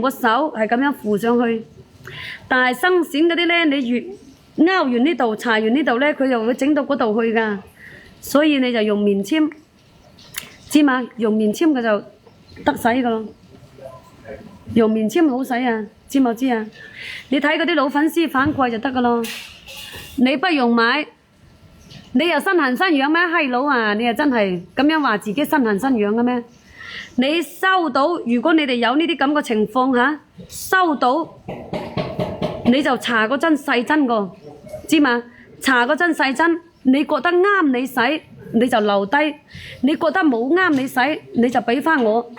個手係咁樣扶上去。但係生閃嗰啲咧，你越拗完呢度，搽完呢度咧，佢就會整到嗰度去㗎。所以你就用棉簽，知嘛？用棉簽佢就得洗㗎咯。用棉簽好洗啊，知冇知啊？你睇嗰啲老粉絲反饋就得㗎咯。你不用買，你又身痕身癢咩？閪佬啊！你又真係咁樣話自己身痕身癢嘅咩？你收到，如果你哋有呢啲咁嘅情況嚇，收到你就搽嗰針細針個，知嘛？搽嗰針細針，你覺得啱你使你就留低，你覺得冇啱你使你就俾翻我。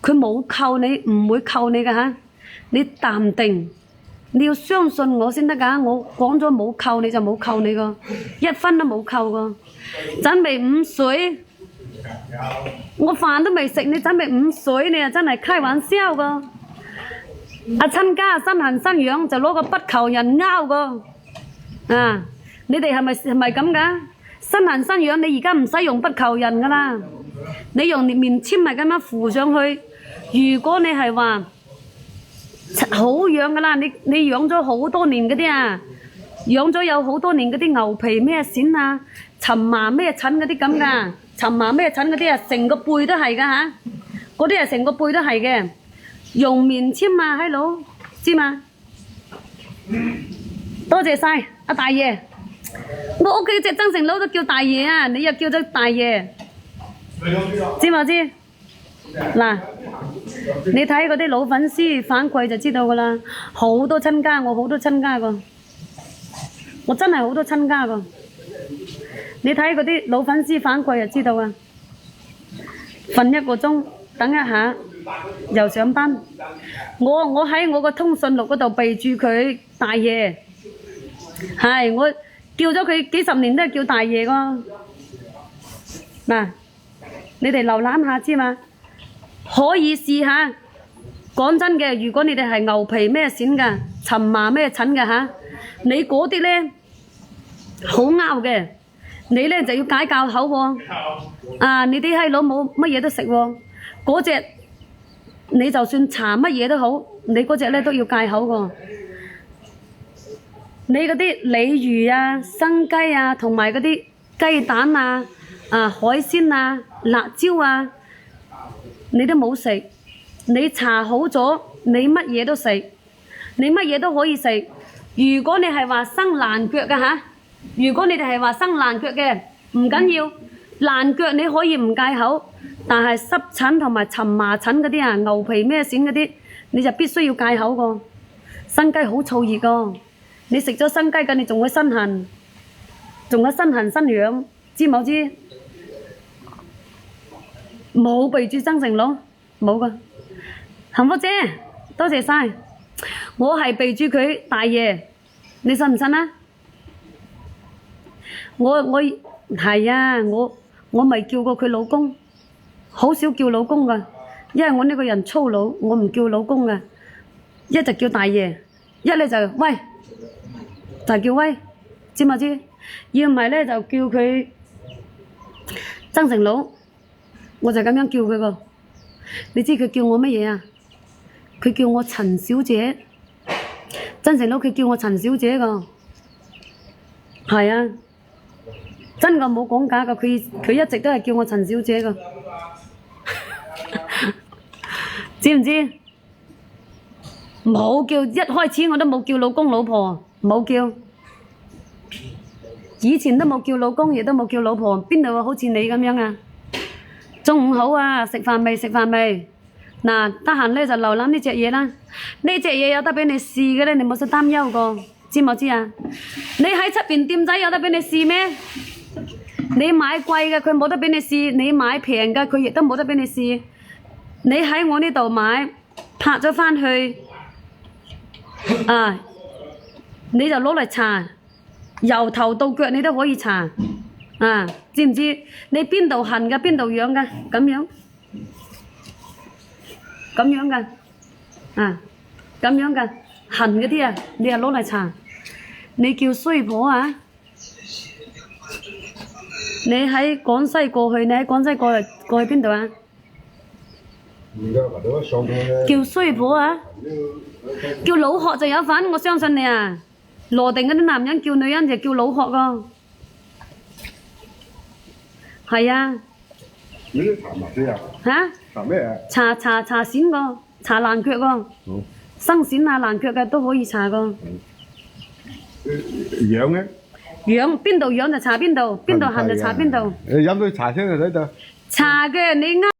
佢冇扣你，唔會扣你嘅嚇。你淡定，你要相信我先得㗎。我講咗冇扣你就冇扣你個，一分都冇扣個。準備5水，我飯都未食，你準備5水，你又真係開玩笑個。阿親家身痕身癢就攞個不求人拗個，啊！你哋係咪咁㗎？身痕身癢你而家唔使用不求人㗎啦，你用棉簽咪咁樣扶上去。如果你係話好養㗎啦，你養咗好多年嗰啲啊，養咗有好多年嗰啲牛皮咩癬啊、蕁麻咩疹嗰啲咁㗎，蕁麻咩疹嗰啲啊，成個背都係㗎嚇，嗰啲係成個背都係嘅。用棉簽啊，閪佬，知嘛？多謝晒阿大爺，我屋企隻增城佬都叫大爺啊，你又叫咗大爺，知冇知？嗱，你睇嗰啲老粉絲反饋就知道㗎啦，好多親家，我好多親家個，我真係好多親家個。你睇嗰啲老粉絲反饋就知道啊，瞓1個鐘，等一下又上班。我喺我個通訊錄嗰度備註佢大爺，係我叫咗佢幾十年都係叫大爺個。嗱，你哋瀏覽下知嘛？可以試下。講真嘅，如果你哋係牛皮咩癬㗎、蕁麻咩疹㗎嚇，你嗰啲咧好拗嘅，你咧就要解教口喎。啊，你啲閪佬冇乜嘢都食喎，嗰隻你就算搽乜嘢都好，你嗰隻咧都要戒口喎。你嗰啲鯉魚啊、生雞啊，同埋嗰啲雞蛋啊、海鮮啊、辣椒啊，你都冇食。你搽好咗，你乜嘢都食，你乜嘢都可以食。如果你係話生爛腳嘅嚇，如果你哋係話生爛腳嘅，唔緊要，爛腳你可以唔戒口，但係濕疹同埋蕁麻疹嗰啲啊、牛皮咩癬嗰啲，你就必須要戒口個。生雞好燥熱個，你食咗生雞嘅，你仲會身痕，仲有身痕身癢，知冇知？冇備註增城佬，冇噶。幸福姐，多謝晒。我係備註佢大爺，你信唔信啊？我係啊，我咪叫過佢老公，好少叫老公噶，因為我呢個人粗魯，我唔叫老公噶，一就叫大爺，一咧就喂，就叫威，知唔知？要唔係咧就叫佢增城佬，我就咁樣叫佢個。你知佢叫我乜嘢啊？佢叫我陳小姐，增城佬佢叫我陳小姐個，係啊，真個冇講假個，佢一直都係叫我陳小姐個，知唔知？冇叫，一開始我都冇叫老公老婆，冇叫，以前都冇叫老公，亦都冇叫老婆，邊度好似你咁樣啊？中午好啊，食飯未？食飯未？嗱，得閒咧就瀏覽呢隻嘢啦。呢隻嘢有得俾你試嘅咧，你冇使擔憂個，知冇知啊？你喺出邊店仔有得俾你試咩？你買貴嘅佢冇得俾你試，你買平嘅佢亦都冇得俾你試。你喺我呢度買，拍咗翻去，你就攞嚟搽，由頭到腳你都可以搽。知唔知？你邊度痕㗎，邊度癢㗎，咁樣㗎，咁樣㗎，痕嗰啲啊，你又攞嚟搽。你叫衰婆啊？你喺廣西過去，你喺廣西過去邊度啊？叫衰婆啊，叫老殼就有份，我相信你啊。羅定嗰啲男人叫女人就叫老殼咯。係啊。你啲查乜嘢啊？嚇？查咩啊？查閃個，查爛腳個，生閃啊爛腳嘅都可以查個。樣咧？樣邊度樣就查邊度，邊度痕就查邊度。你飲到茶聲就睇到。查嘅你啱。